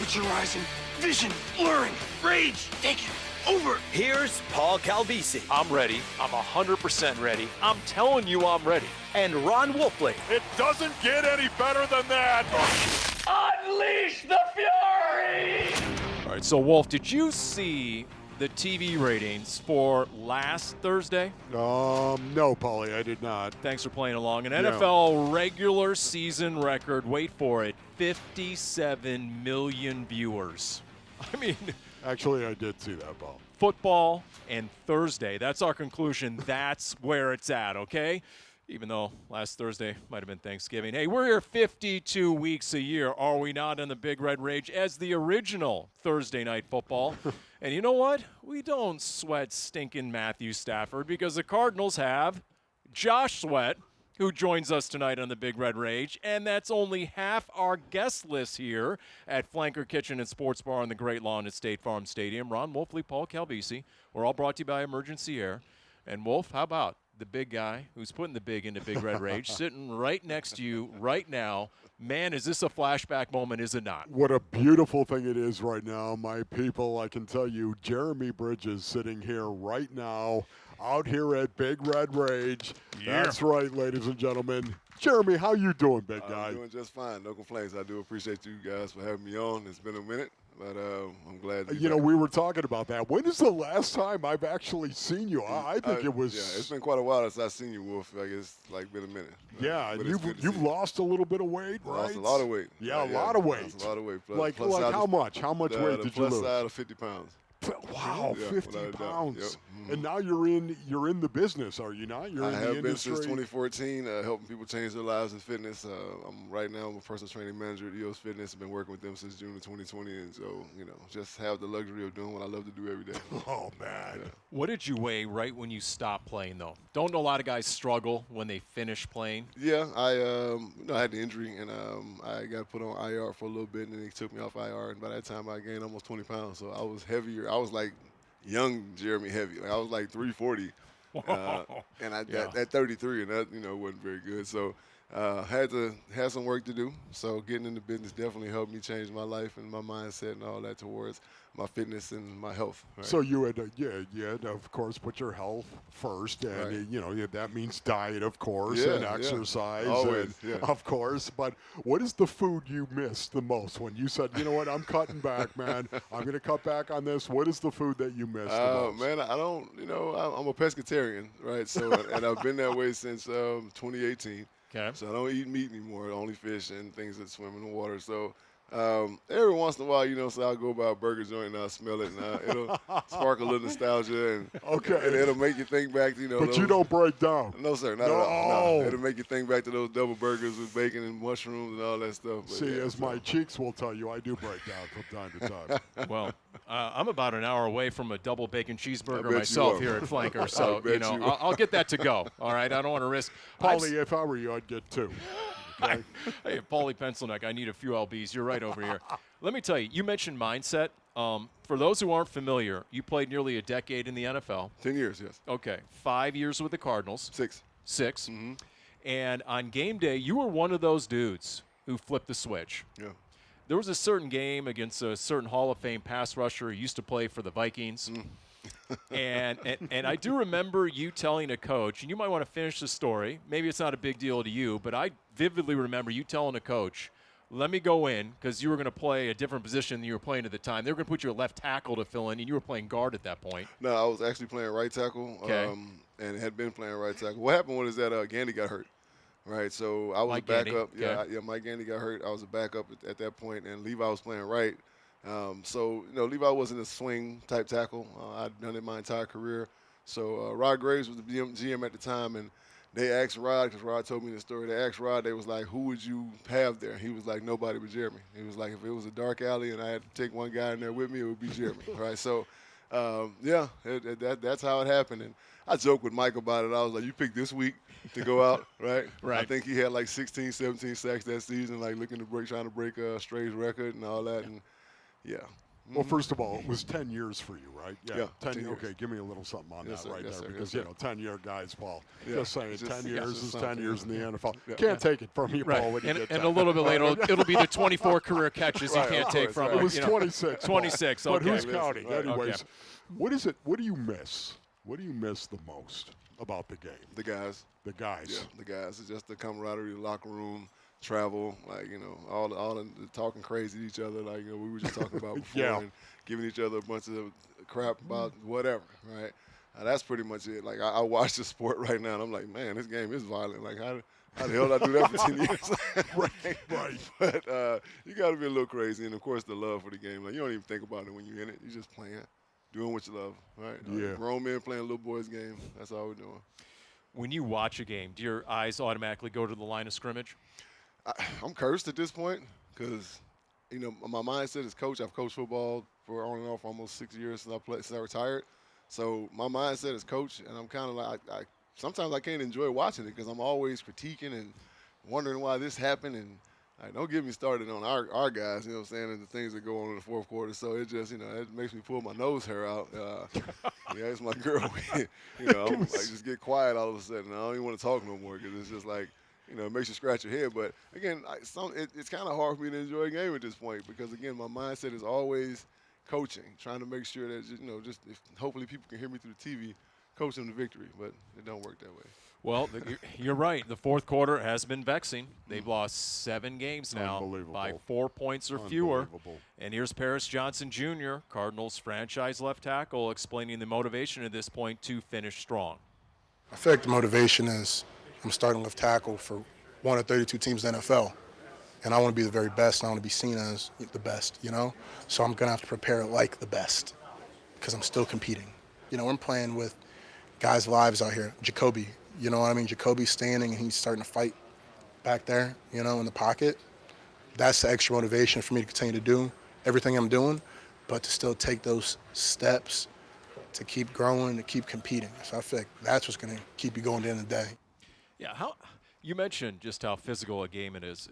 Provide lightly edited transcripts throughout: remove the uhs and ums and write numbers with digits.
Temperature rising, vision blurring, rage taking over. Here's Paul Calvisi. I'm ready. I'm 100% ready. I'm telling you I'm ready. And Ron Wolfley. It doesn't get any better than that. Unleash the fury! All right, so Wolf, did you see the TV ratings for last Thursday? No, Paulie, I did not. Thanks for playing along. An NFL regular season record, wait for it, 57 million viewers. I mean, Actually, I did see that, Paul. football and Thursday. That's our conclusion. That's where it's at, okay? Even though last Thursday might have been Thanksgiving. Hey, we're here 52 weeks a year, are we not, in the Big Red Rage as the original Thursday night football? And you know what? We don't sweat stinking Matthew Stafford because the Cardinals have Josh Sweat, who joins us tonight on the Big Red Rage. And that's only half our guest list here at Flanker Kitchen and Sports Bar on the Great Lawn at State Farm Stadium. Ron Wolfley, Paul Calvisi. We're all brought to you by Emergency Air. And Wolf, how about the big guy who's putting the big into Big Red Rage, sitting right next to you right now? Man, is this a flashback moment, is it not? What a beautiful thing it is right now, my people. I can tell you, Jeremy Bridges sitting here right now, out here at Big Red Rage. Yeah. That's right, ladies and gentlemen. Jeremy, how you doing, big guy? I'm doing just fine. No complaints. I do appreciate you guys for having me on. It's been a minute, but I'm glad to be You know, back. we were talking about that. When is the last time I've actually seen you? I think it was. Yeah, it's been quite a while since I've seen you, Wolf. I guess it's like been a minute. Yeah, But and it's good to you've see you. lost a little bit of weight, right? Lost a lot of weight. Yeah, a lot of weight. Lost a lot of weight. Like how much? How much weight did you lose? Plus side of 50 pounds. Wow, Yeah, 50 without a doubt. pounds. Yep. Mhm. And now you're in the business, are you not? You're I in the have been industry. since 2014, helping people change their lives in fitness. I'm a personal training manager at EOS Fitness. I've been working with them since June of 2020, and so just have the luxury of doing what I love to do every day. Oh man. Yeah. What did you weigh right when you stopped playing, though? Don't a lot of guys struggle when they finish playing? Yeah, I had the injury, and I got put on IR for a little bit, and then they took me off IR, and by that time I gained almost 20 pounds. So I was heavier. I was like young Jeremy heavy. Like I was like 340, and at 33, and that wasn't very good. So had some work to do. So getting into business definitely helped me change my life and my mindset and all that towards my fitness and my health. Right? So you had of course put your health first, and Right. that means diet, of course, Yeah, and yeah. exercise, Always, and, yeah. of course. But what is the food you missed the most when you said, you know what, I'm cutting back, man. I'm going to cut back on this. What is the food that you missed the most? Man, I don't. I'm a pescatarian, right? So and I've been that way since 2018. Okay. So I don't eat meat anymore, only fish and things that swim in the water. So every once in a while, so I'll go by a burger joint and I'll smell it, and it'll spark a little nostalgia, and Okay. and it'll make you think back to, But those, you don't break down. No, sir, not at all. No. It'll make you think back to those double burgers with bacon and mushrooms and all that stuff. But See, yeah, as my cheeks will tell you, I do break down from time to time. Well, I'm about an hour away from a double bacon I cheeseburger bet you myself are. here at Flanker, so bet you are. I'll get that to go. All right, I don't want to risk. I've Paulie, if I were you, I'd get two. Okay? Hey, Paulie Pencilneck, I need a few LBs. You're right over here. Let me tell you, you mentioned mindset. For those who aren't familiar, you played nearly a decade in the NFL. 10 years, yes. Okay, 5 years with the Cardinals. 6. 6. Mm-hmm. And on game day, you were one of those dudes who flipped the switch. Yeah. There was a certain game against a certain Hall of Fame pass rusher who used to play for the Vikings. And I do remember you telling a coach, and you might want to finish the story. Maybe it's not a big deal to you, but I vividly remember you telling a coach, let me go in, because you were going to play a different position than you were playing at the time. They were going to put you at left tackle to fill in, and you were playing guard at that point. No, I was actually playing right tackle, Okay. and had been playing right tackle. What happened was that Gandy got hurt, right? So I was Mike a backup. Gandy, okay. Yeah, Mike Gandy got hurt. I was a backup at that point, and Levi was playing right. So Levi wasn't a swing type tackle. I'd done it my entire career. So Rod Graves was the GM at the time, and they asked Rod, because Rod told me the story. They asked Rod, they was like, who would you have there? He was like, nobody but Jeremy. He was like, if it was a dark alley and I had to take one guy in there with me, it would be Jeremy, right? So, that's how it happened. And I joked with Mike about it. I was like, you picked this week to go out, right? Right. I think he had like 16, 17 sacks that season, like trying to break Stray's record and all that. And yeah, Well, first of all, it was 10 years for you, right? Yeah, 10 years. Okay, give me a little something on Yes, that sir. right Yes, there, sir. because, Yes, you know, 10-year guys, Paul. Yeah. Just saying, Just- 10 yeah, years just is 10 years in the something. NFL. Yeah. Can't take it from you, Right. Paul, when you And, get and 10. a little bit later, it'll be the 24 career catches he Right, can't of take course, from right. him. It was you know. 26. Paul. 26, But okay. who's counting? Right. Anyways, Okay. what do you miss? What do you miss the most about the game? The guys. The guys. Yeah, the guys. It's just the camaraderie, the locker room, travel, like, you know, all the talking crazy to each other, like, you know, we were just talking about before, Yeah. and giving each other a bunch of crap about whatever, right? That's pretty much it. Like, I watch the sport right now, and I'm like, man, this game is violent. Like, how the hell did I do that for 10 years? Right. But you got to be a little crazy, and, of course, the love for the game. Like, you don't even think about it when you're in it. You're just playing, doing what you love, right? Yeah. Grown men playing little boys' game. That's all we're doing. When you watch a game, do your eyes automatically go to the line of scrimmage? I'm cursed at this point because, you know, my mindset as coach, I've coached football for on and off almost 6 years since I retired. So my mindset as coach, and I'm kind of like, sometimes I can't enjoy watching it because I'm always critiquing and wondering why this happened. And don't get me started on our guys, you know what I'm saying, and the things that go on in the fourth quarter. So it just, you know, it makes me pull my nose hair out. Yeah, it's my girl. You know, I'm like, just get quiet all of a sudden. I don't even want to talk no more because it's just like, you know, it makes you scratch your head. But, again, it's kind of hard for me to enjoy a game at this point because, again, my mindset is always coaching, trying to make sure that, you know, just if hopefully people can hear me through the TV, coaching to victory. But it don't work that way. Well, you're right. The fourth quarter has been vexing. They've lost 7 games now Unbelievable. by 4 points or fewer. Unbelievable. And here's Paris Johnson Jr., Cardinals franchise left tackle, explaining the motivation at this point to finish strong. I feel like the motivation is I'm starting left tackle for one of 32 teams in the NFL. And I want to be the very best, and I want to be seen as the best, you know? So I'm going to have to prepare like the best because I'm still competing. You know, I'm playing with guys' lives out here. Jacoby, you know what I mean? Jacoby's standing, and he's starting to fight back there, you know, in the pocket. That's the extra motivation for me to continue to do everything I'm doing, but to still take those steps to keep growing, to keep competing. So I feel like that's what's going to keep you going at the end of the day. Yeah, you mentioned just how physical a game it is.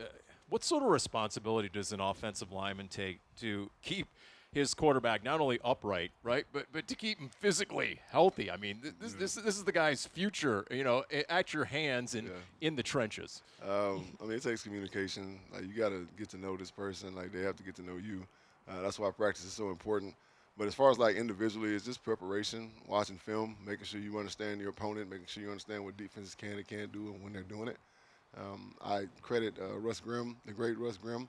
What sort of responsibility does an offensive lineman take to keep his quarterback not only upright, right, but to keep him physically healthy? I mean, this is the guy's future, you know, at your hands and in the trenches. I mean, it takes communication. Like, you got to get to know this person. Like, they have to get to know you. That's why practice is so important. But as far as, like, individually, it's just preparation, watching film, making sure you understand your opponent, making sure you understand what defenses can and can't do and when they're doing it. I credit Russ Grimm, the great Russ Grimm,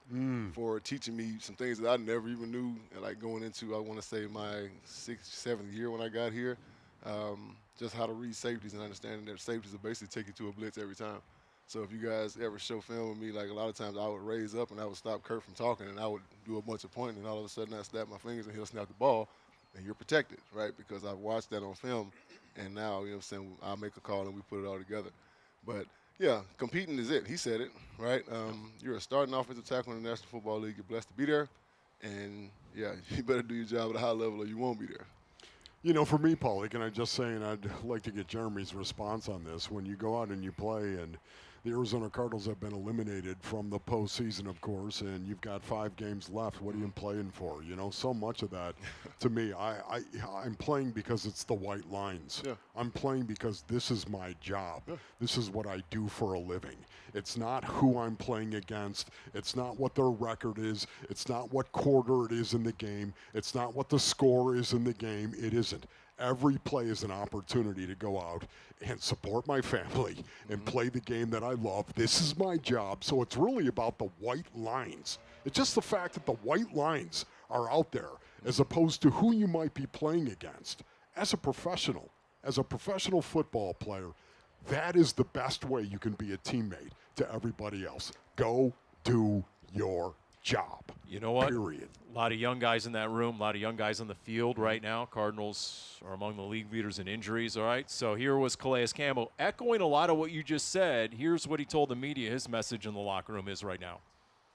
for teaching me some things that I never even knew, like going into, I want to say, my 6th, 7th year when I got here, just how to read safeties and understanding that safeties will basically take you to a blitz every time. So if you guys ever show film with me, like a lot of times I would raise up and I would stop Kurt from talking and I would do a bunch of pointing, and all of a sudden I snap my fingers and he'll snap the ball, and you're protected, right? Because I've watched that on film, and now, you know what I'm saying, I'll make a call and we put it all together. But yeah, competing is it. He said it, right? You're a starting offensive tackle in the National Football League. You're blessed to be there. And, yeah, you better do your job at a high level or you won't be there. You know, for me, Paulie, can I just say, and I'd like to get Jeremy's response on this, when you go out and you play and the Arizona Cardinals have been eliminated from the postseason, of course, and you've got 5 games left. What are you playing for? You know, so much of that, to me, I'm playing because it's the white lines. Yeah. I'm playing because this is my job. Yeah. This is what I do for a living. It's not who I'm playing against. It's not what their record is. It's not what quarter it is in the game. It's not what the score is in the game. It isn't. Every play is an opportunity to go out and support my family and play the game that I love. This is my job. So it's really about the white lines. It's just the fact that the white lines are out there as opposed to who you might be playing against. As a professional football player, that is the best way you can be a teammate to everybody else. Go do your job. You know what? Period. A lot of young guys in that room, a lot of young guys on the field right now. Cardinals are among the league leaders in injuries, all right? So here was Calais Campbell echoing a lot of what you just said. Here's what he told the media his message in the locker room is right now.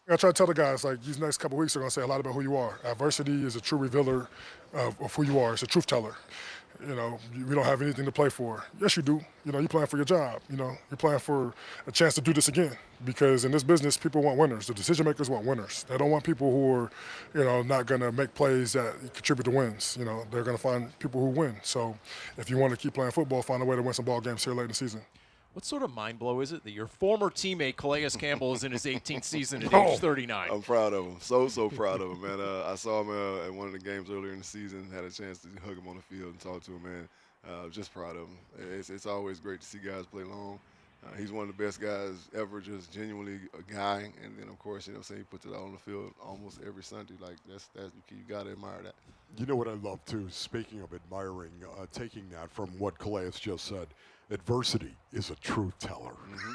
I try to tell the guys, like, these next couple of weeks are going to say a lot about who you are. Adversity is a true revealer of who you are. It's a truth teller. we don't have anything to play for. Yes, you do. You're playing for your job. You're playing for a chance to do this again. Because in this business, people want winners. The decision makers want winners. They don't want people who are, not going to make plays that contribute to wins. They're going to find people who win. So if you want to keep playing football, find a way to win some ball games here late in the season. What sort of mind blow is it that your former teammate Calais Campbell is in his 18th season at age 39? I'm proud of him. So proud of him, man. I saw him at one of the games earlier in the season, had a chance to hug him on the field and talk to him, man. Just proud of him. It's always great to see guys play long. He's one of the best guys ever, just genuinely a guy. And then, of course, he puts it out on the field almost every Sunday. Like, that's you got to admire that. You know what I love, too, speaking of admiring, taking that from what Calais just said, adversity is a truth teller. Mm-hmm.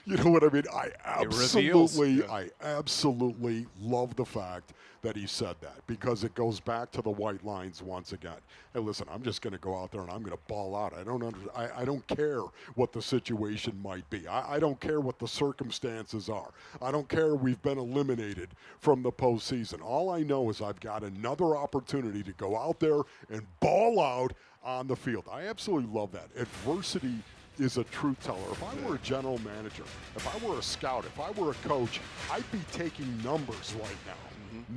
You know what I mean? I absolutely love the fact that he said that, because it goes back to the white lines once again. Hey, listen, I'm just going to go out there and I'm going to ball out. I don't care what the situation might be. I don't care what the circumstances are. I don't care we've been eliminated from the postseason. All I know is I've got another opportunity to go out there and ball out on the field. I absolutely love that. Adversity is a truth teller. If I were a general manager, if I were a scout, if I were a coach, I'd be taking numbers right now.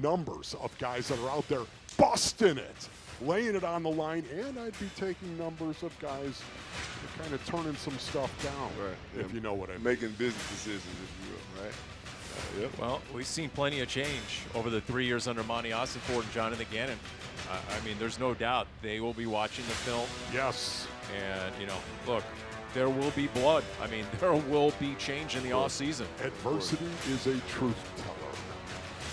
Numbers of guys that are out there busting it, laying it on the line, and I'd be taking numbers of guys kind of turning some stuff down, if you know what I mean. Making business decisions, if you will, right? Yep. Well, we've seen plenty of change over the 3 years under Monty Ossenford and Jonathan Gannon. I mean, there's no doubt they will be watching the film. Yes. And, look, there will be blood. I mean, there will be change in the offseason. Adversity is a truth teller.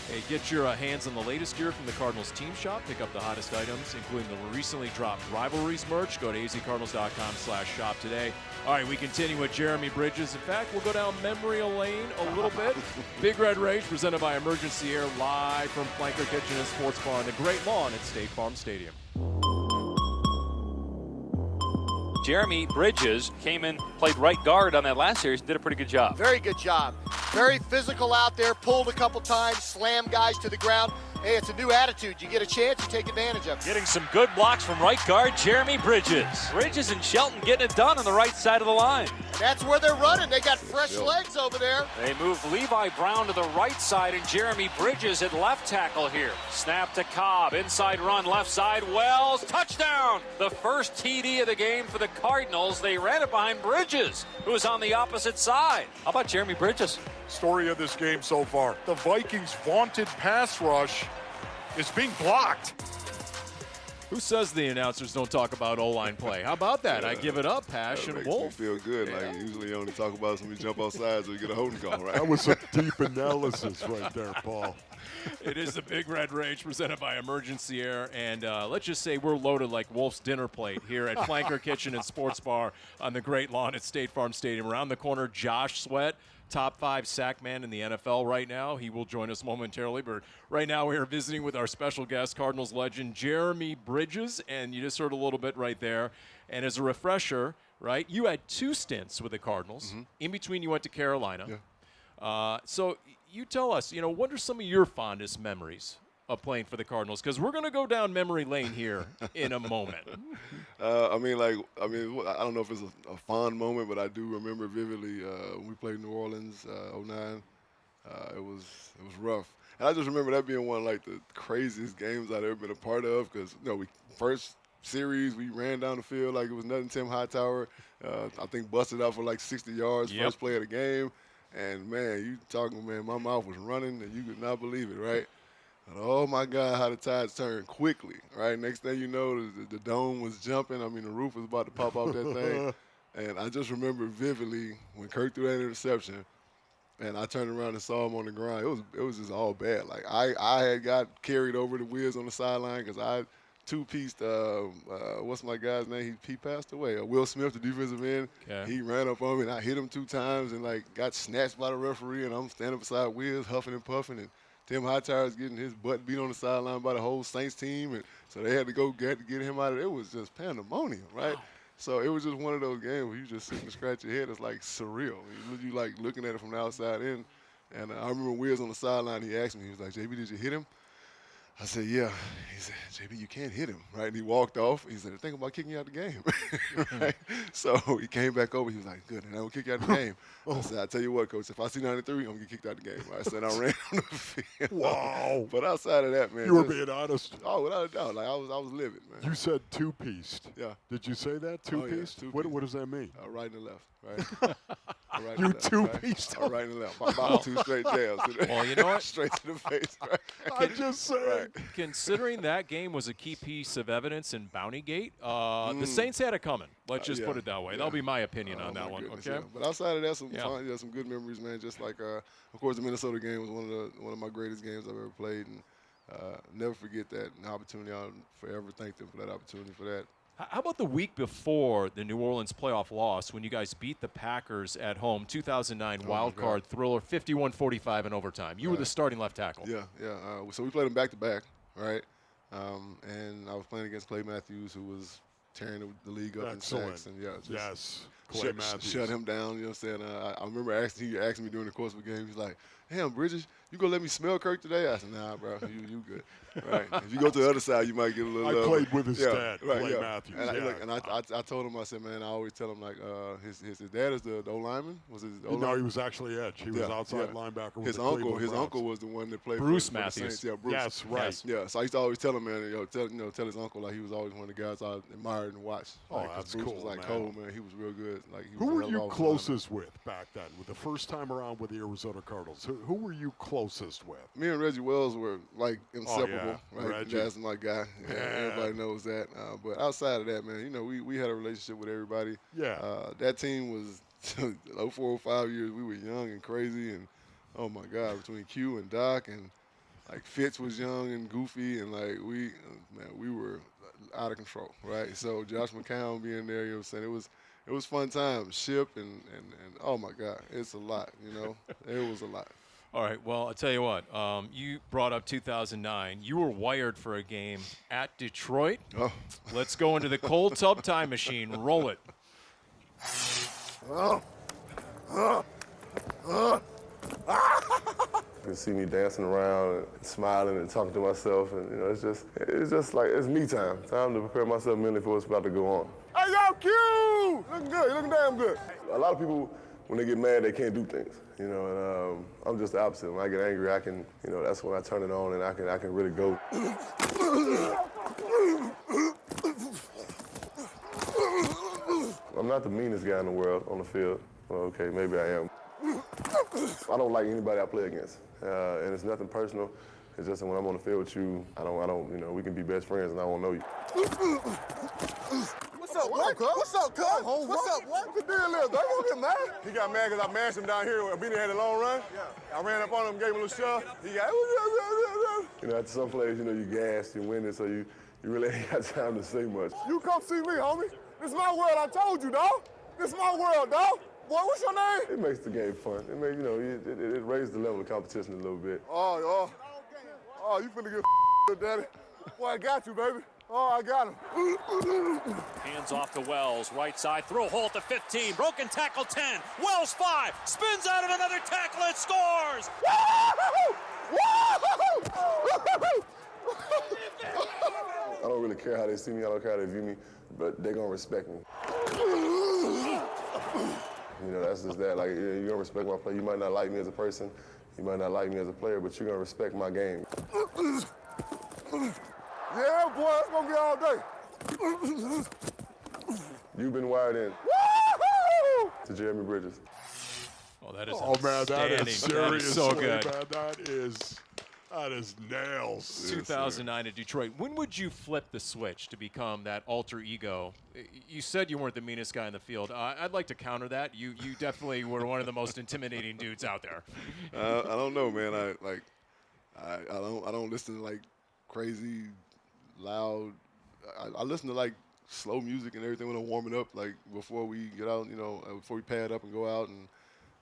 Hey, get your hands on the latest gear from the Cardinals team shop. Pick up the hottest items, including the recently dropped Rivalries merch. Go to azcardinals.com/shop today. All right, we continue with Jeremy Bridges. In fact, we'll go down memory lane a little bit. Big Red Rage presented by Emergency Air, live from Flanker Kitchen and Sports Bar on the Great Lawn at State Farm Stadium. Jeremy Bridges came in, played right guard on that last series, and did a pretty good job. Very good job. Very physical out there, pulled a couple times, slammed guys to the ground. Hey, it's a new attitude. You get a chance, you take advantage of it. Getting some good blocks from right guard Jeremy Bridges. Bridges and Shelton getting it done on the right side of the line. And that's where they're running. They got fresh legs over there. They move Levi Brown to the right side and Jeremy Bridges at left tackle here. Snap to Cobb, inside run, left side, Wells, touchdown! The first TD of the game for the Cardinals. They ran it behind Bridges, who was on the opposite side. How about Jeremy Bridges? Story of this game so far. The Vikings' vaunted pass rush is being blocked. Who says the announcers don't talk about O-line play? How about that? I give it up, Hash and Wolf. Makes me feel good. Like, usually you only talk about us when we jump outside so we get a holding call, right? That was a deep analysis right there, Paul. It is the Big Red Rage presented by Emergency Air, and let's just say we're loaded like Wolf's dinner plate here at Flanker Kitchen and Sports Bar on the Great Lawn at State Farm Stadium. Around the corner, Josh Sweat, top 5 sack man in the NFL right now. He will join us momentarily, but right now we are visiting with our special guest, Cardinals legend Jeremy Bridges, and you just heard a little bit right there. And as a refresher, right, you had 2 stints with the Cardinals. In between, you went to Carolina. So you tell us, what are some of your fondest memories of playing for the Cardinals? Because we're going to go down memory lane here in a moment. I don't know if it's a fond moment, but I do remember vividly when we played New Orleans, 09. It was rough. And I just remember that being one of like the craziest games I'd ever been a part of, because we first series we ran down the field like it was nothing. Tim Hightower, I think, busted out for like 60 yards first play of the game. And, man, you talking, man, my mouth was running, and you could not believe it, right? And, oh, my God, how the tides turned quickly, right? Next thing you know, the dome was jumping. I mean, the roof was about to pop off that thing. And I just remember vividly when Kirk threw that interception, and I turned around and saw him on the ground. It was just all bad. Like, I had got carried over the wheels on the sideline because I two-pieced, what's my guy's name? He passed away. Will Smith, the defensive end. Okay. He ran up on me, and I hit him 2 times and, like, got snatched by the referee, and I'm standing beside Wills, huffing and puffing, and Tim Hightower's getting his butt beat on the sideline by the whole Saints team, and so they had to go get him out of there. It was just pandemonium, right? Wow. So it was just one of those games where you just sit and scratch your head. It's, like, surreal. You like, looking at it from the outside in. And I remember Wills on the sideline, he asked me, he was like, JB, did you hit him? I said, yeah. He said, JB, you can't hit him, right? And he walked off. He said, think about kicking you out the game, right? So he came back over. He was like, good, and I will kick you out the game. I said, I tell you what, coach, if I see 93, I'm going to get kicked out the game. I said, I ran on the field. Wow. But outside of that, man. You were being honest. Oh, without a doubt. Like, I was livid, man. You said two-pieced. Yeah. Did you say that, two-pieced? Yeah, What does that mean? Right and the left, right? Right You and left, two-pieced. Right and the left. About 2 straight jabs. Well, you know what? Straight to the face, right? I'm just saying. Considering that game was a key piece of evidence in Bountygate, the Saints had it coming. Let's just put it that way. That'll be my opinion on that one. Goodness, Okay. yeah. But outside of that, some good memories, man. Just like, of course, the Minnesota game was one of my greatest games I've ever played, and never forget that opportunity. I'll forever thank them for that opportunity for that. How about the week before the New Orleans playoff loss when you guys beat the Packers at home, 2009 wild card thriller, 51-45 in overtime? You were the starting left tackle. Yeah. So we played them back-to-back, right? And I was playing against Clay Matthews, who was tearing the league up in sacks. And Clay Matthews. Shut him down, you know what I'm saying? I remember he asked me during the course of the game, he's like, damn, Bridges, you gonna let me smell Kirk today? I said, nah, bro, you good. Right. If you go to the other side, you might get a little I played with his dad, Clay Matthews. And I told him, I said, man, I always tell him, like, his dad is the O-lineman? Was his O-lineman? No, he was actually edge. He was outside linebacker with his the uncle. Cleveland His Browns. uncle was the one that played Bruce for Matthews. The Saints. Yeah, Bruce. Yes, right. Yeah, so I used to always tell him, man, tell his uncle, like, he was always one of the guys I admired and watched. Like, that's Bruce cool, was like man. cold, man. He was real good. Like, he was Who a were hell you of a closest with back then? With the first time around with the Arizona Cardinals, who were you closest with? Me and Reggie Wells were like inseparable. yeah. Right? Reggie. That's my guy. Yeah, everybody knows that. But outside of that, man, you know, we had a relationship with everybody. Yeah. That team was 04, 05 years. We were young and crazy, and oh my God, between Q and Doc and like Fitz was young and goofy, and like we were out of control, right? So Josh McCown being there, you know what I'm saying? It was fun times. Ship and oh my God, it's a lot, you know. It was a lot. All right, well, I'll tell you what. You brought up 2009. You were wired for a game at Detroit. Oh. Let's go into the cold tub time machine. Roll it. You can see me dancing around and smiling and talking to myself, and you know, it's just like it's me time to prepare myself mentally for what's about to go on. Hey, yo, Q! Looking good, looking damn good. A lot of people, when they get mad, they can't do things, you know, and I'm just the opposite. When I get angry, I can, you know, that's when I turn it on and I can really go. I'm not the meanest guy in the world on the field. Well, okay, maybe I am. I don't like anybody I play against, and it's nothing personal. It's just that when I'm on the field with you, I don't, you know, we can be best friends and I won't know you. What's up, what? What's up, cuz? What's up, what? The deal is, don't get mad. He got mad because I mashed him down here when Benny had a long run. Yeah. I ran up on him, gave him a little shove. He got, you know, at some plays, you know, you gassed, you winning, so you really ain't got time to say much. You come see me, homie. This is my world, I told you, dog. This is my world, dog. Boy, what's your name? It makes the game fun. It makes, you know, it raises the level of competition a little bit. Oh, you finna get daddy. Boy, I got you, baby. Oh, I got him. Hands off to Wells, right side, throw hole at the 15, broken tackle 10, Wells 5, spins out of another tackle and scores! I don't really care how they see me, I don't care how they view me, but they're gonna respect me. You know, that's just that. Like, you're gonna respect my play. You might not like me as a person, you might not like me as a player, but you're gonna respect my game. Yeah, boy, it's gonna be all day. You've been wired in to Jeremy Bridges. Oh, that is man, that is serious. So good. Man, that is nails. 2009 at Detroit. When would you flip the switch to become that alter ego? You said you weren't the meanest guy in the field. I'd like to counter that. You definitely were one of the most intimidating dudes out there. I don't know, man. I don't listen to like crazy, loud. I listen to like slow music and everything when I'm warming up, like before we get out, you know, before we pad up and go out. And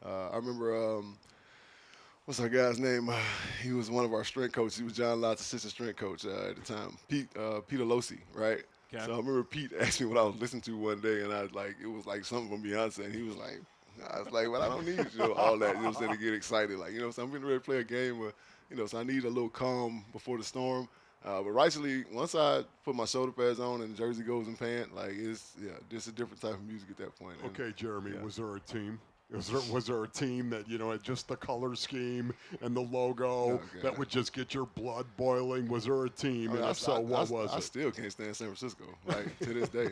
I remember. What's our guy's name? He was one of our strength coaches. He was John Lott's assistant strength coach at the time. Peter Losi, right? Okay. So I remember Pete asked me what I was listening to one day, and it was like something from Beyonce, and he was like, I was like, well, I don't need all that, you know, to get excited. Like, you know, so I'm getting ready to play a game where, you know, so I need a little calm before the storm. But rightfully, once I put my shoulder pads on and the jersey goes in pant, like just a different type of music at that point. Okay, Jeremy, was there a team? Was there a team that, had just the color scheme and the logo that would just get your blood boiling? Was there a team? And if so, what was it? I still can't stand San Francisco, like, to this day.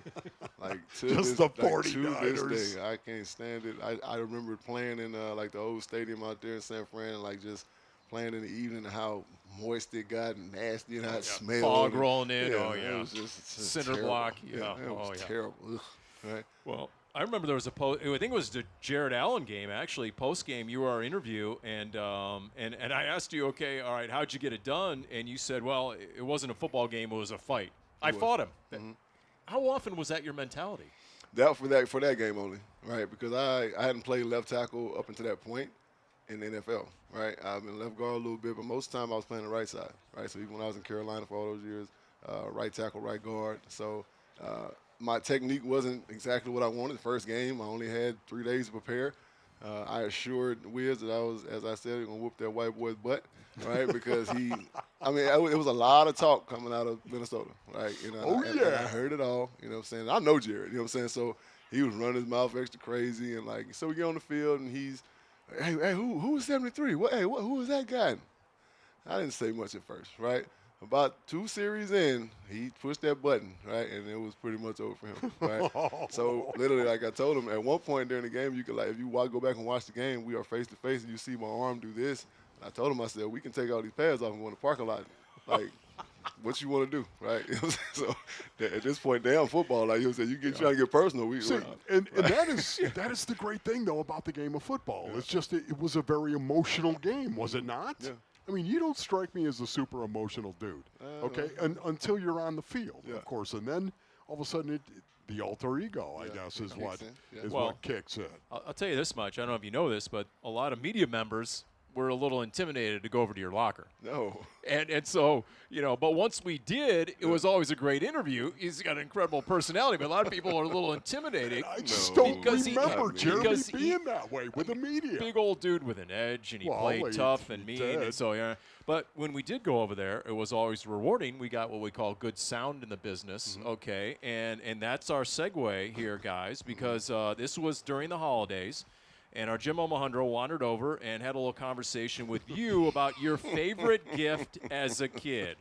Like, just the 49ers. To this day, I can't stand it. I remember playing in, like, the old stadium out there in San Fran, and, like, just playing in the evening and how moist it got and nasty and how it smelled. Fog rolling in. It was just cinder terrible. block. It was terrible. Ugh. Right. Well, I remember there was I think it was the Jared Allen game, actually. Post game, you were our interview, and I asked you, okay, all right, how'd you get it done? And you said, well, it wasn't a football game; it was a fight. I fought him. Mm-hmm. How often was that your mentality? For that game only, right? Because I hadn't played left tackle up until that point in the NFL, right? I've been left guard a little bit, but most of the time I was playing the right side, right? So even when I was in Carolina for all those years, right tackle, right guard. So my technique wasn't exactly what I wanted. The first game, I only had 3 days to prepare. I assured Wiz that I was, as I said, going to whoop that white boy's butt, right? Because it was a lot of talk coming out of Minnesota, right? And I heard it all, you know what I'm saying? I know Jared, you know what I'm saying? So he was running his mouth extra crazy, and so we get on the field, and he's, hey, who is 73? Who is that guy? I didn't say much at first, right? About 2 series in, he pushed that button, right, and it was pretty much over for him, right? So literally, like I told him, at one point during the game, you could, if you go back and watch the game, we are face to face, and you see my arm do this. And I told him, I said, we can take all these pads off and go in the parking lot. Like, what you want to do, right? So at this point, damn football, like you said, trying to get personal. And that is the great thing though about the game of football. Yeah. It's just it was a very emotional game, was it not? Yeah. I mean, you don't strike me as a super emotional dude, okay? Until you're on the field, of course, and then all of a sudden the alter ego, I guess, is what kicks in. I'll tell you this much. I don't know if you know this, but a lot of media members were a little intimidated to go over to your locker. No. And so, but once we did, it was always a great interview. He's got an incredible personality, but a lot of people are a little intimidated. I just don't remember Jeremy being that way with the media. Big old dude with an edge, and he played tough and mean. And so, but when we did go over there, it was always rewarding. We got what we call good sound in the business, okay? And that's our segue here, guys, because this was during the holidays. And our Jim Omohundro wandered over and had a little conversation with you about your favorite gift as a kid.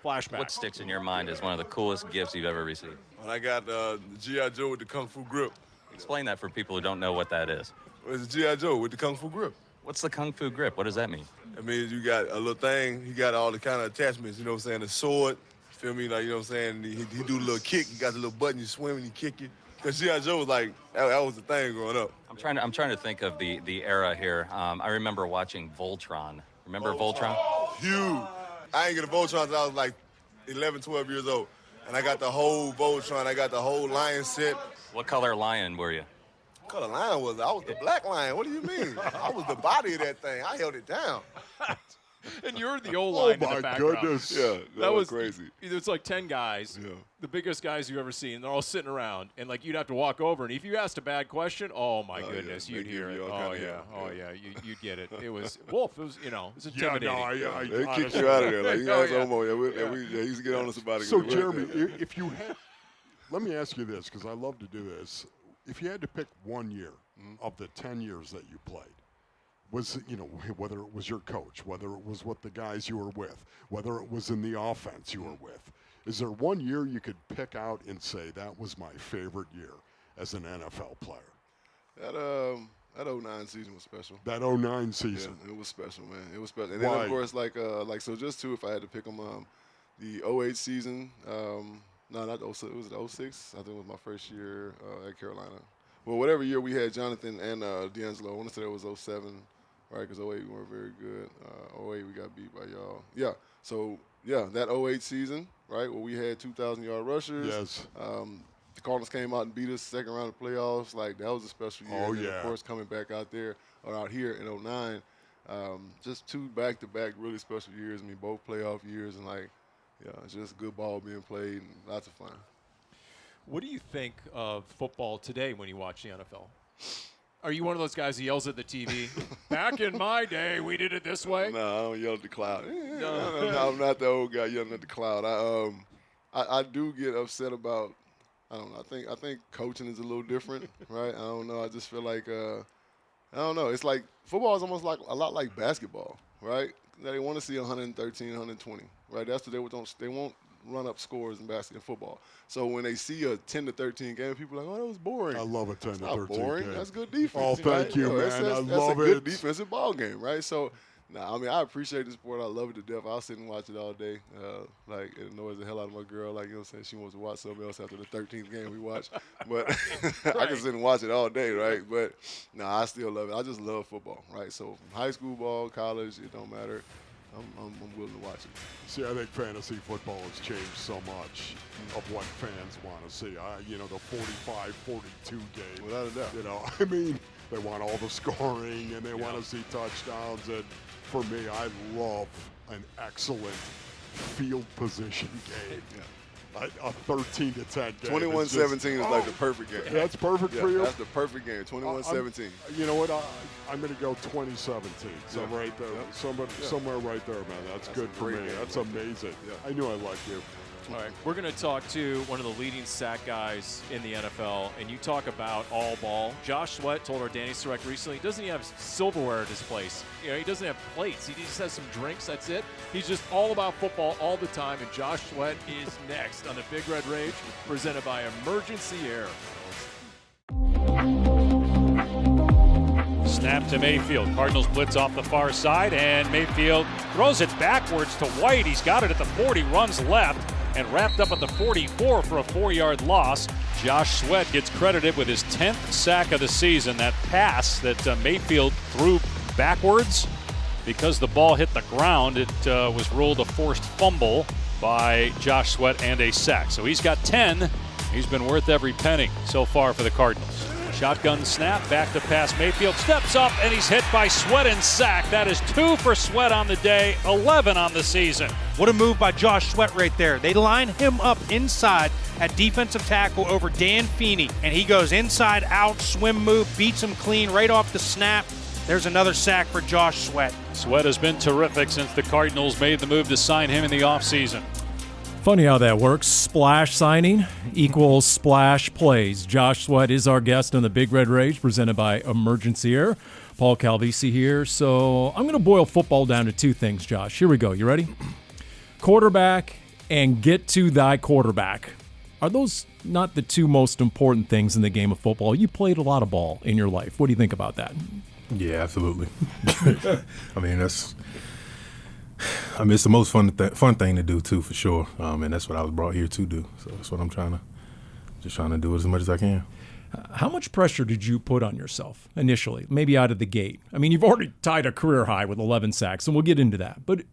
Flashback. What sticks in your mind as one of the coolest gifts you've ever received? When I got the G.I. Joe with the Kung Fu grip. Explain that for people who don't know what that is. It's the G.I. Joe with the Kung Fu grip. What's the Kung Fu grip? What does that mean? It means you got a little thing. You got all the kind of attachments, you know what I'm saying? The sword, feel me? Like, you know what I'm saying? He do a little kick. You got the little button. You swim and you kick it. Because G.I. Joe was like, that was the thing growing up. I'm trying to think of the era here. I remember watching Voltron. Remember Voltron? Huge. I ain't get a Voltron until I was like 11, 12 years old. And I got the whole Voltron. I got the whole lion set. What color lion were you? What color lion was I? I was the black lion. What do you mean? I was the body of that thing. I held it down. And you're the old line in the background. Oh, my goodness. Yeah, that was crazy. It's like 10 guys, the biggest guys you've ever seen. They're all sitting around, and you'd have to walk over. And if you asked a bad question, oh my goodness, you'd hear it. You'd get it. It was Wolf. It was it's intimidating. They kicked you out of there. Like you guys we used to get on us about it. So Jeremy, if you had, let me ask you this because I love to do this. If you had to pick 1 year of the 10 years that you played. Whether it was your coach, whether it was what the guys you were with, whether it was in the offense you were with, is there 1 year you could pick out and say that was my favorite year as an NFL player? That 09 season was special. That 09 season. Yeah, it was special, man. It was special. And then of course, so just if I had to pick them, the 08 season. No, not 06. It was 06. I think it was my first year at Carolina. Well, whatever year we had Jonathan and D'Angelo. I want to say it was 07. Right, because 08 we weren't very good. 08 we got beat by y'all. Yeah, so, that 08 season, right, where we had 2,000-yard rushers. Yes. The Cardinals came out and beat us second round of playoffs. That was a special year. Oh, and then, of course, coming back out here in 09, just 2 back-to-back really special years. I mean, both playoff years and, just good ball being played and lots of fun. What do you think of football today when you watch the NFL? Are you one of those guys who yells at the TV? Back in my day, we did it this way. No, I don't yell at the cloud. No, I'm not the old guy yelling at the cloud. I do get upset about. I don't know. I think coaching is a little different, right? I don't know. I just feel like I don't know. It's like football is almost like a lot like basketball, right? They want to see 113, 120, right? That's what they won't run up scores in football. So when they see a 10 to 13 game, people are like, oh, that was boring. I love a 10 to 13 boring. game. That's good defense. Oh, thank right? you, man. That's I love a good it. defensive ball game, right? So, I mean, I appreciate the sport. I love it to death. I'll sit and watch it all day. It annoys the hell out of my girl. Like, you know what I'm saying? She wants to watch something else after the 13th game we watch. But I can sit and watch it all day, right? But, I still love it. I just love football, right? So, from high school ball, college, it don't matter. I'm willing to watch it. See, I think fantasy football has changed so much of what fans want to see. The 45-42 game. Without a doubt. I mean, they want all the scoring and they want to see touchdowns. And for me, I love an excellent field position game. Yeah. A 13 to 10 game. 21-17 is like the perfect game. That's perfect for you? That's the perfect game, 21-17. You know what? I'm going to go 2017. So right there. Somewhere right there, man. That's good for me. Game. That's amazing. I knew I liked you. All right, we're going to talk to one of the leading sack guys in the NFL, and you talk about all ball. Josh Sweat told our Danny Surek recently he doesn't even have silverware at his place. He doesn't have plates. He just has some drinks. That's it. He's just all about football all the time, and Josh Sweat is next on the Big Red Rage, presented by Emergency Air. Snap to Mayfield. Cardinals blitz off the far side, and Mayfield throws it backwards to White. He's got it at the 40, runs left, and wrapped up at the 44 for a 4-yard loss. Josh Sweat gets credited with his 10th sack of the season. That pass that Mayfield threw backwards, because the ball hit the ground, it was ruled a forced fumble by Josh Sweat and a sack. So he's got 10. He's been worth every penny so far for the Cardinals. Shotgun snap, back to pass. Mayfield steps up, and he's hit by Sweat and sack. That is 2 for Sweat on the day, 11 on the season. What a move by Josh Sweat right there. They line him up inside at defensive tackle over Dan Feeney, and he goes inside out, swim move, beats him clean right off the snap. There's another sack for Josh Sweat. Sweat has been terrific since the Cardinals made the move to sign him in the offseason. Funny how that works. Splash signing equals splash plays. Josh Sweat is our guest on the Big Red Rage, presented by Emergency Air. Paul Calvisi here. So I'm going to boil football down to 2 things, Josh. Here we go. You ready? Quarterback and get to thy quarterback. Are those not the 2 most important things in the game of football? You played a lot of ball in your life. What do you think about that? Yeah, absolutely. It's the most fun thing to do too, for sure. And that's what I was brought here to do. So that's what I'm trying to do as much as I can. How much pressure did you put on yourself initially, maybe out of the gate? I mean, you've already tied a career high with 11 sacks, and we'll get into that. But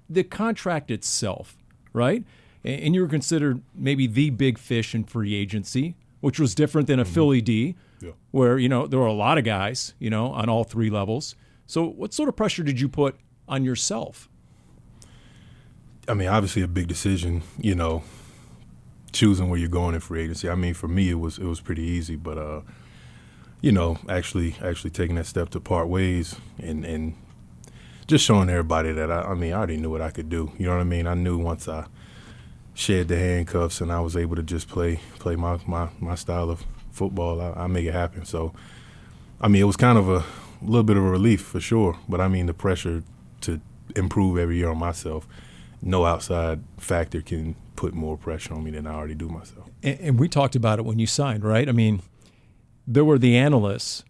the contract itself, right? And you were considered maybe the big fish in free agency, which was different than a Philly D, where, there were a lot of guys, on all 3 levels. So what sort of pressure did you put on yourself? Obviously a big decision, choosing where you're going in free agency. For me, it was pretty easy, but actually taking that step to part ways and just showing everybody that I already knew what I could do. You know what I mean? I knew once I shed the handcuffs and I was able to just play my style of football, I make it happen. So, it was kind of a little bit of a relief for sure, but the pressure to improve every year on myself, no outside factor can put more pressure on me than I already do myself. And we talked about it when you signed, right? There were the analysts.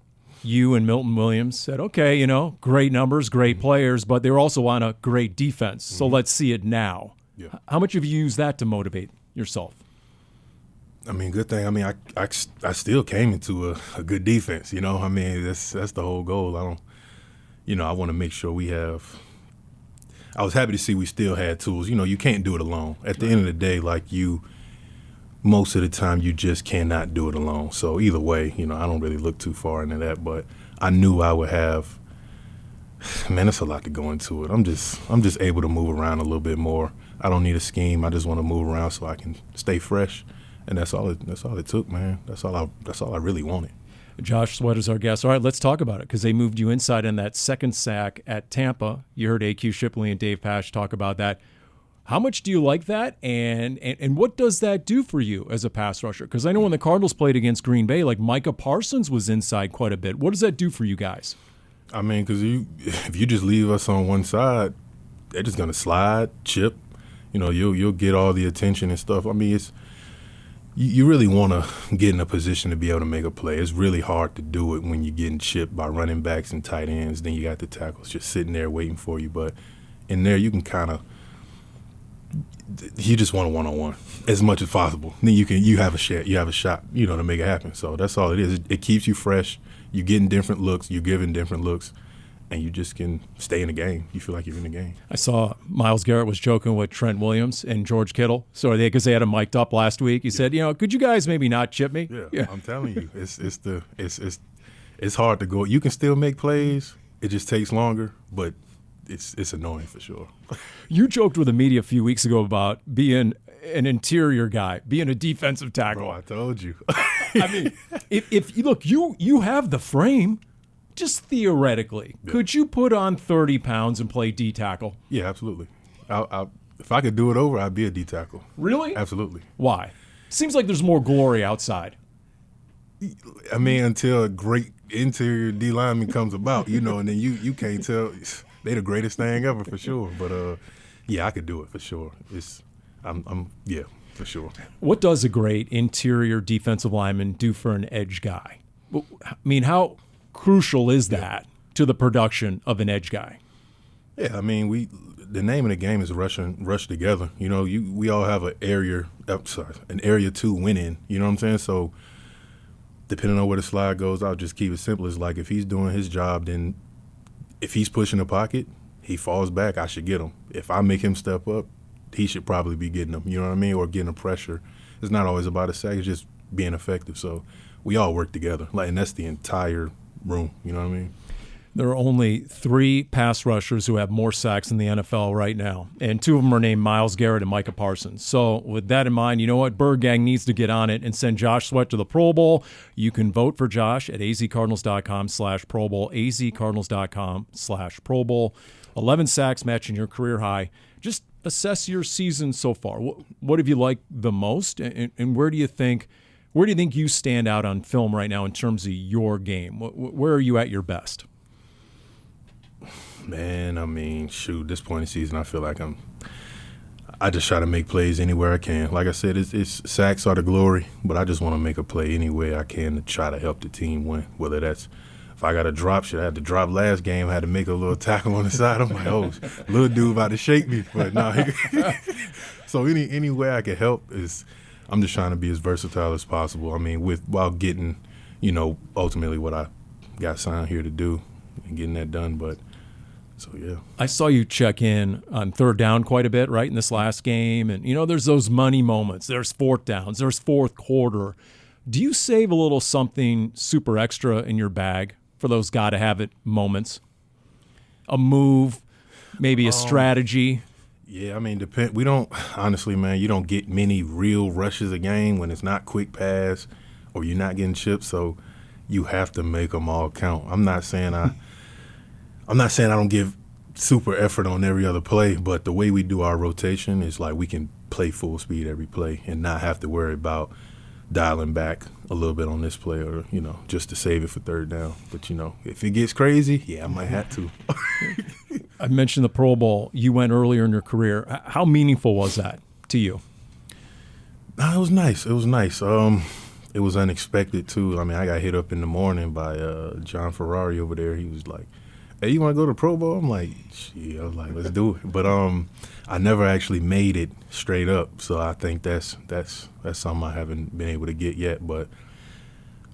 You and Milton Williams said, okay, great numbers, great players, but they're also on a great defense. So let's see it now. Yeah. How much have you used that to motivate yourself? Good thing. I still came into a good defense. That's the whole goal. I want to make sure we have. I was happy to see we still had tools. You can't do it alone. At the end of the day, most of the time, you just cannot do it alone. So either way, I don't really look too far into that. But I knew I would have. Man, that's a lot to go into it. I'm just able to move around a little bit more. I don't need a scheme. I just want to move around so I can stay fresh. And that's all it took, man. That's all I really wanted. Josh Sweat is our guest. All right, let's talk about it because they moved you inside in that second sack at Tampa. You heard A.Q. Shipley and Dave Pasch talk about that. How much do you like that, and what does that do for you as a pass rusher? Because I know when the Cardinals played against Green Bay, like Micah Parsons was inside quite a bit. What does that do for you guys? I mean, because if you just leave us on one side, they're just going to slide, chip. You'll get all the attention and stuff. I mean, you really want to get in a position to be able to make a play. It's really hard to do it when you're getting chipped by running backs and tight ends. Then you got the tackles just sitting there waiting for you. But in there, you can kind of – you just want a one-on-one as much as possible. Then you have a shot, to make it happen. So that's all it is. It keeps you fresh. You're getting different looks. You're giving different looks. And you just can stay in the game. You feel like you're in the game. I saw Myles Garrett was joking with Trent Williams and George Kittle. So because they had him mic'd up last week, he said, could you guys maybe not chip me? Yeah. I'm telling you, it's hard to go. You can still make plays. It just takes longer, but it's annoying for sure. You joked with the media a few weeks ago about being an interior guy, being a defensive tackle. Bro, I told you. I mean, if you look, you have the frame. Just theoretically, could you put on 30 pounds and play D tackle? Yeah, absolutely. If I could do it over, I'd be a D tackle. Really? Absolutely. Why? Seems like there's more glory outside. I mean, until a great interior D lineman comes about, and then you can't tell. They the greatest thing ever for sure. But I could do it for sure. Yeah, for sure. What does a great interior defensive lineman do for an edge guy? I mean, how crucial is that to the production of an edge guy? Yeah, I mean, the name of the game is rush together. We all have an area 2 win-in. You know what I'm saying? So depending on where the slide goes, I'll just keep it simple. It's like if he's doing his job, then if he's pushing the pocket, he falls back, I should get him. If I make him step up, he should probably be getting him. You know what I mean? Or getting a pressure. It's not always about a sack. It's just being effective. So we all work together. And that's the entire room, you know what I mean? There are only 3 pass rushers who have more sacks in the NFL right now, and 2 of them are named Myles Garrett and Micah Parsons. So with that in mind, you know what? Bird Gang needs to get on it and send Josh Sweat to the Pro Bowl. You can vote for Josh at azcardinals.com/Pro Bowl, azcardinals.com/Pro Bowl. 11 sacks matching your career high. Just assess your season so far. What have you liked the most, and where do you think you stand out on film right now in terms of your game? Where are you at your best? Man, I mean, this point in the season, I feel like I just try to make plays anywhere I can. Like I said, it's sacks are the glory, but I just want to make a play any way I can to try to help the team win. Whether that's if I got to drop, I had to drop last game, I had to make a little tackle on the side. I'm like, oh, little dude about to shake me, but no. So any way I can help I'm just trying to be as versatile as possible. I mean, while getting, ultimately what I got signed here to do and getting that done. But so yeah, I saw you check in on third down quite a bit, right, in this last game, and there's those money moments. There's fourth downs. There's fourth quarter. Do you save a little something super extra in your bag for those gotta-have-it moments? A move, maybe a strategy. Yeah, I mean, we don't honestly, man. You don't get many real rushes a game when it's not quick pass or you're not getting chipped. So you have to make them all count. I'm not saying I don't give super effort on every other play, but the way we do our rotation is like we can play full speed every play and not have to worry about dialing back a little bit on this play or just to save it for third down. But if it gets crazy, yeah, I might have to. I mentioned the Pro Bowl. You went earlier in your career. How meaningful was that to you? It was nice. It was nice. It was unexpected too. I mean, I got hit up in the morning by John Ferrari over there. He was like, "Hey, you want to go to the Pro Bowl?" I'm like, "Shit." I was like, "Let's do it." But I never actually made it straight up. So I think that's something I haven't been able to get yet. But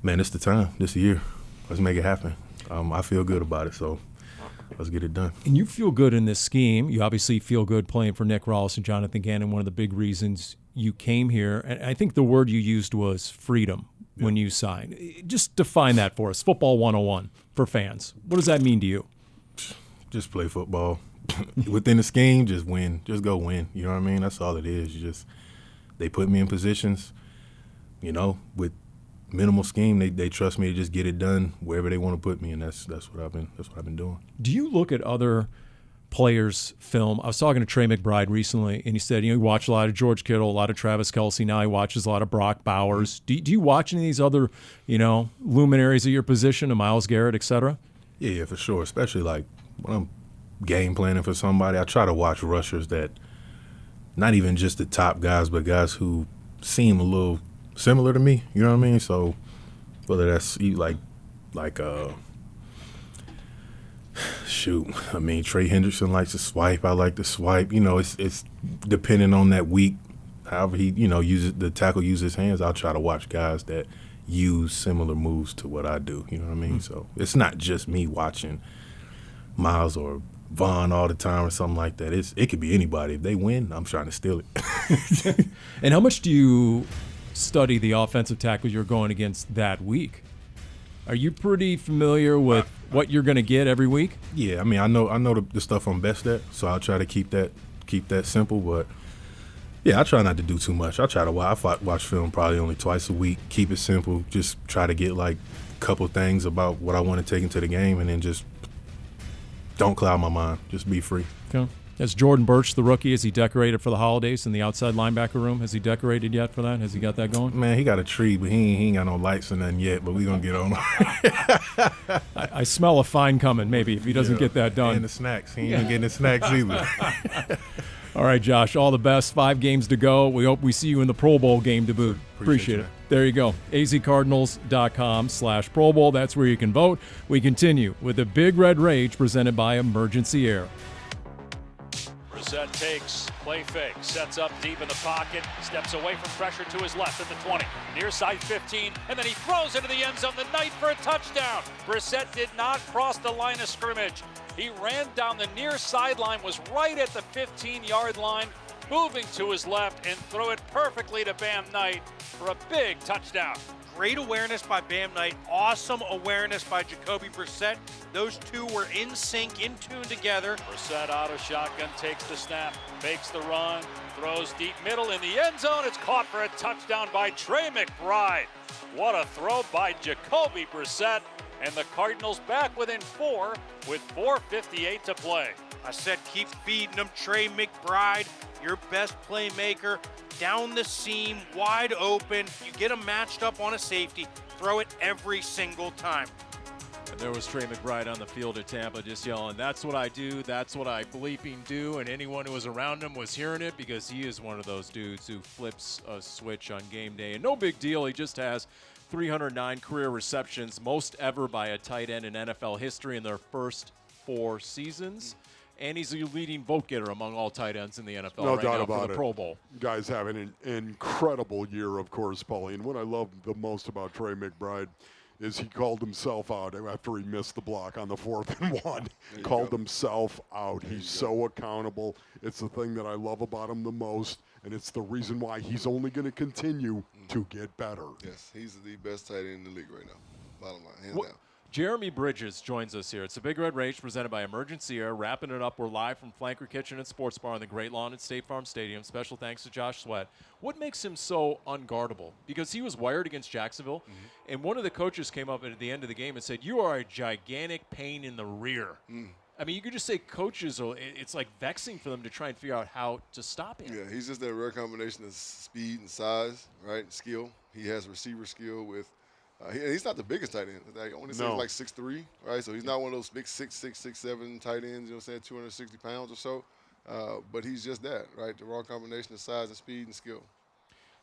man, it's the time. This year. Let's make it happen. I feel good about it. So. Let's get it done. And you feel good in this scheme. You obviously feel good playing for Nick Rawls and Jonathan Gannon, one of the big reasons you came here. And I think the word you used was freedom when you signed. Just define that for us. Football 101 for fans. What does that mean to you? Just play football. Within the scheme, just win. Just go win. You know what I mean? That's all it is. They put me in positions, with minimal scheme. They trust me to just get it done wherever they want to put me, and that's what I've been doing. Do you look at other players' film? I was talking to Trey McBride recently, and he said, he watched a lot of George Kittle, a lot of Travis Kelce. Now he watches a lot of Brock Bowers. Do you watch any of these other, luminaries of your position, a Myles Garrett, et cetera? Yeah, for sure. Especially like when I'm game planning for somebody, I try to watch rushers that, not even just the top guys, but guys who seem a little similar to me. You know what I mean? So whether that's Trey Hendrickson likes to swipe. I like to swipe. It's depending on that week. However he, the tackle uses his hands. I'll try to watch guys that use similar moves to what I do. You know what I mean? So it's not just me watching Miles or Vaughn all the time or something like that. It could be anybody. If they win, I'm trying to steal it. And how much do you study the offensive tackles you're going against that week? Are you pretty familiar with what you're going to get every week? Yeah, I know the stuff I'm best at, so I'll try to keep that simple. But yeah, I try not to do too much. I try to watch film probably only twice a week. Keep it simple. Just try to get like a couple things about what I want to take into the game, and then just don't cloud my mind. Just be free. Okay. Has Jordan Birch, the rookie, has he decorated for the holidays in the outside linebacker room? Has he decorated yet for that? Has he got that going? Man, he got a tree, but he ain't got no lights or nothing yet, but we going to get on. I smell a fine coming, maybe, if he doesn't get that done. And the snacks. He ain't getting the snacks either. All right, Josh, all the best. 5 games to go. We hope we see you in the Pro Bowl game to boot. Appreciate it. There you go. azcardinals.com/Pro Bowl. That's where you can vote. We continue with the Big Red Rage presented by Emergency Air. Brissett takes, play fake, sets up deep in the pocket, steps away from pressure to his left at the 20, near side 15, and then he throws into the end zone, the Knight for a touchdown. Brissett did not cross the line of scrimmage. He ran down the near sideline, was right at the 15-yard line, moving to his left, and threw it perfectly to Bam Knight for a big touchdown. Great awareness by Bam Knight. Awesome awareness by Jacoby Brissett. Those two were in sync, in tune together. Brissett out of shotgun, takes the snap, fakes the run, throws deep middle in the end zone. It's caught for a touchdown by Trey McBride. What a throw by Jacoby Brissett. And the Cardinals back within 4 with 4:58 to play. I said keep feeding them, Trey McBride, your best playmaker, down the seam, wide open. You get them matched up on a safety, throw it every single time. And there was Trey McBride on the field at Tampa just yelling, "That's what I do, that's what I bleeping do," and anyone who was around him was hearing it because he is one of those dudes who flips a switch on game day. And no big deal, he just has 309 career receptions, most ever by a tight end in NFL history in their first 4 seasons. And he's the leading vote getter among all tight ends in the NFL No right doubt now about for the it. Pro Bowl. Guy's having an incredible year, of course, Paulie. And what I love the most about Trey McBride is he called himself out after he missed the block on the 4th and 1. Called himself out. He's so accountable. It's the thing that I love about him the most, and it's the reason why he's only going to continue to get better. Yes, he's the best tight end in the league right now. Bottom line, hands down. Jeremy Bridges joins us here. It's the Big Red Rage presented by Emergency Air. Wrapping it up, we're live from Flanker Kitchen and Sports Bar on the Great Lawn at State Farm Stadium. Special thanks to Josh Sweat. What makes him so unguardable? Because he was wired against Jacksonville, and one of the coaches came up at the end of the game and said, "You are a gigantic pain in the rear." I mean, you could just say coaches, it's like vexing for them to try and figure out how to stop him. Yeah, he's just that rare combination of speed and size, right? Skill. He has receiver skill with he's not the biggest tight end. I want to say he's like 6'3", right? So he's not one of those big 6'6", 6'7" tight ends, you know what I'm saying, 260 pounds or so. But he's just that, right? The raw combination of size and speed and skill.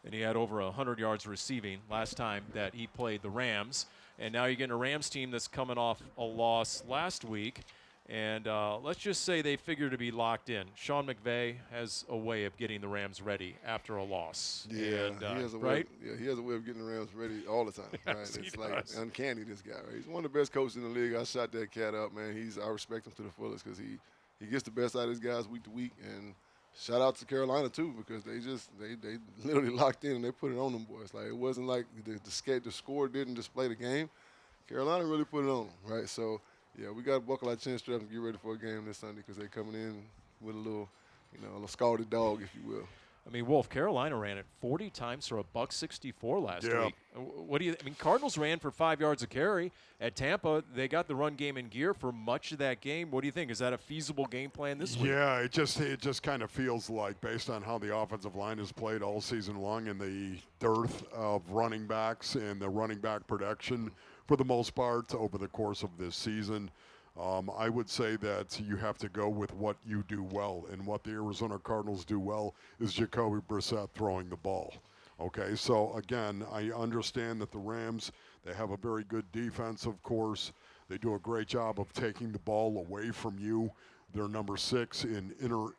And he had over 100 yards receiving last time that he played the Rams. And now you're getting a Rams team that's coming off a loss last week. And let's just say they figure to be locked in. Sean McVay has a way of getting the Rams ready after a loss. Yeah, and, he has a right? way. Yeah, he has a way of getting the Rams ready all the time. Right? Yes, It's he like does. uncanny. This guy, right? He's one of the best coaches in the league. I shot that cat up, man. I respect him to the fullest because he gets the best out of his guys week to week. And shout out to Carolina too because they literally locked in and they put it on them boys. Like it wasn't like the score didn't display the game. Carolina really put it on them, right? So. Yeah, we got to buckle our chin straps and get ready for a game this Sunday because they're coming in with a little scalded dog, if you will. I mean, Wolf, Carolina ran it 40 times for $164 last week. What do you? I mean, Cardinals ran for 5 yards a carry at Tampa. They got the run game in gear for much of that game. What do you think? Is that a feasible game plan this week? Yeah, it just kind of feels like, based on how the offensive line has played all season long and the dearth of running backs and the running back production for the most part over the course of this season, I would say that you have to go with what you do well, and what the Arizona Cardinals do well is Jacoby Brissett throwing the ball. Okay, so again, I understand that the Rams, they have a very good defense, of course. They do a great job of taking the ball away from you. They're number 6 in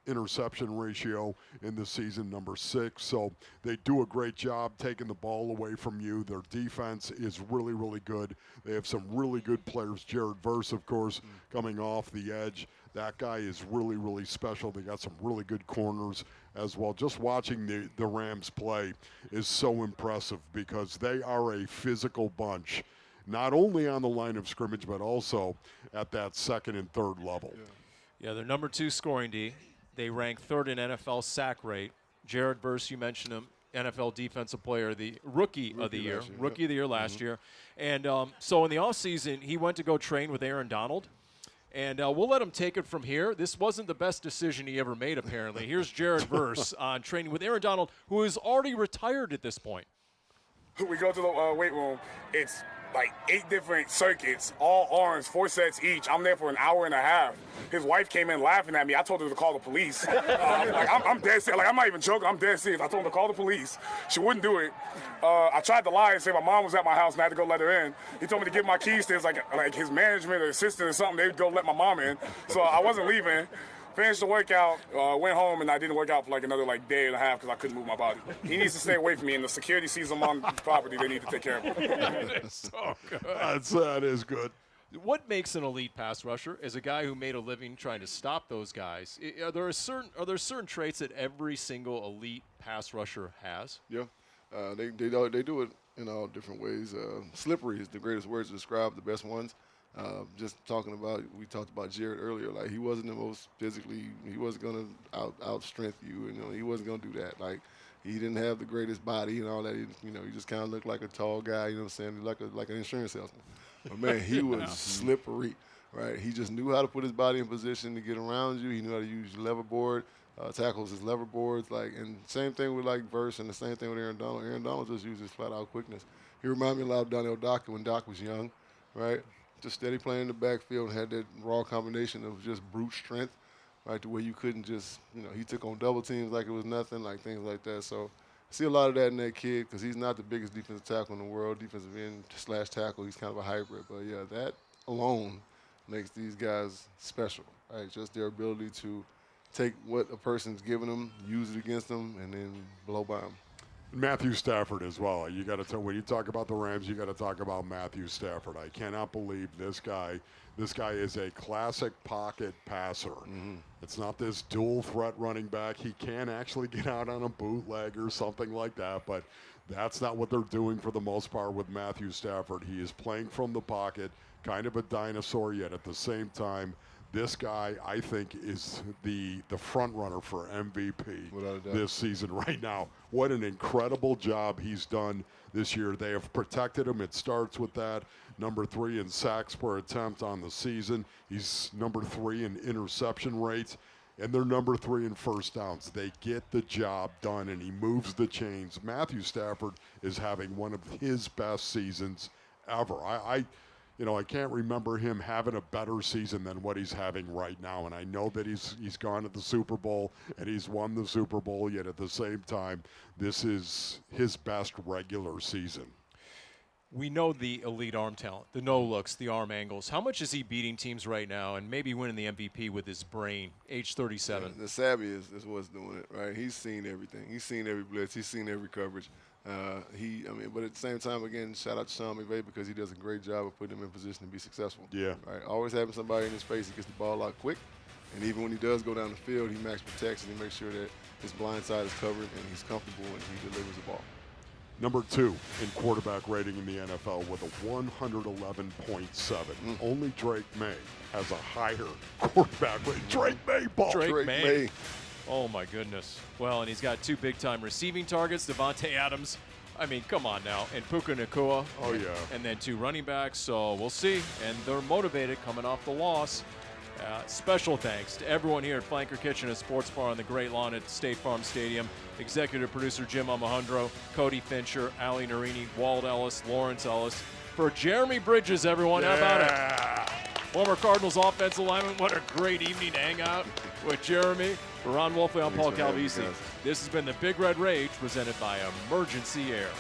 interception ratio in the season, number 6. So they do a great job taking the ball away from you. Their defense is really, really good. They have some really good players. Jared Verse, of course, coming off the edge. That guy is really, really special. They got some really good corners as well. Just watching the Rams play is so impressive because they are a physical bunch, not only on the line of scrimmage, but also at that second and third level. Yeah, they're number 2 scoring D. They rank 3rd in NFL sack rate. Jared Verse, you mentioned him, NFL Defensive Player, the Rookie of the Year last year. And so in the offseason, he went to go train with Aaron Donald. And we'll let him take it from here. This wasn't the best decision he ever made, apparently. Here's Jared Verse on training with Aaron Donald, who is already retired at this point. We go to the weight room. It's like 8 different circuits, all arms, 4 sets each. I'm there for an hour and a half. His wife came in laughing at me. I told her to call the police. I'm dead serious. Like, I'm not even joking. I'm dead serious. I told her to call the police. She wouldn't do it. I tried to lie and say my mom was at my house and I had to go let her in. He told me to give my keys to his management or assistant or something. They'd go let my mom in. So I wasn't leaving. Finished the workout, went home, and I didn't work out for another day and a half because I couldn't move my body. He needs to stay away from me, and the security sees him on property. They need to take care of him. That's so good. That is good. What makes an elite pass rusher? As a guy who made a living trying to stop those guys, are there certain traits that every single elite pass rusher has? Yeah, they do it in all different ways. Slippery is the greatest word to describe the best ones. We talked about Jared earlier. Like, he wasn't the most physically, he wasn't going to outstrength you. He wasn't going to do that. Like, he didn't have the greatest body and all that. He just kind of looked like a tall guy. You know what I'm saying? Like an insurance salesman. But man, he was slippery, right? He just knew how to put his body in position to get around you. He knew how to use lever board, tackles his lever boards. And same thing with Verse, and the same thing with Aaron Donald. Aaron Donald just uses flat out quickness. He reminded me a lot of Donnell Dock when Doc was young, right? Just steady playing in the backfield and had that raw combination of just brute strength, right, to where you couldn't just, he took on double teams like it was nothing, like things like that. So I see a lot of that in that kid because he's not the biggest defensive tackle in the world, defensive end / tackle. He's kind of a hybrid. But, yeah, that alone makes these guys special, right, just their ability to take what a person's giving them, use it against them, and then blow by them. Matthew Stafford as well. You got to tell, when you talk about the Rams, you got to talk about Matthew Stafford. I cannot believe this guy. This guy is a classic pocket passer. Mm-hmm. It's not this dual threat running back. He can actually get out on a bootleg or something like that, but that's not what they're doing for the most part with Matthew Stafford. He is playing from the pocket, kind of a dinosaur, yet at the same time, this guy, I think, is the front runner for MVP this season right now. What an incredible job he's done this year. They have protected him. It starts with that. Number 3 in sacks per attempt on the season. He's number 3 in interception rates. And they're number 3 in first downs. They get the job done, and he moves the chains. Matthew Stafford is having one of his best seasons ever. I can't remember him having a better season than what he's having right now. And I know that he's gone to the Super Bowl and he's won the Super Bowl, yet at the same time, this is his best regular season. We know the elite arm talent, the no-looks, the arm angles. How much is he beating teams right now and maybe winning the MVP with his brain, age 37? Yeah, the savvy is what's doing it, right? He's seen everything. He's seen every blitz. He's seen every coverage. But at the same time, again, shout out to Sean McVay because he does a great job of putting him in position to be successful. Yeah. Right. Always having somebody in his face, he gets the ball out quick, and even when he does go down the field, he max protects and he makes sure that his blind side is covered and he's comfortable and he delivers the ball. Number 2 in quarterback rating in the NFL with a 111.7. Only Drake May has a higher quarterback rating. Drake May, Paul. Drake May. Oh, my goodness. Well, and he's got 2 big-time receiving targets, Devontae Adams. I mean, come on now. And Puka Nacua. Oh, yeah. And then 2 running backs, so we'll see. And they're motivated coming off the loss. Special thanks to everyone here at Flanker Kitchen and Sports Bar on the Great Lawn at State Farm Stadium. Executive producer Jim Alejandro, Cody Fincher, Ali Narini, Walt Ellis, Lawrence Ellis. For Jeremy Bridges, everyone, how about it? Former Cardinals offensive lineman. What a great evening to hang out with Jeremy. For Ron Wolfley, I'm Paul Calvisi. This has been the Big Red Rage presented by Emergency Air.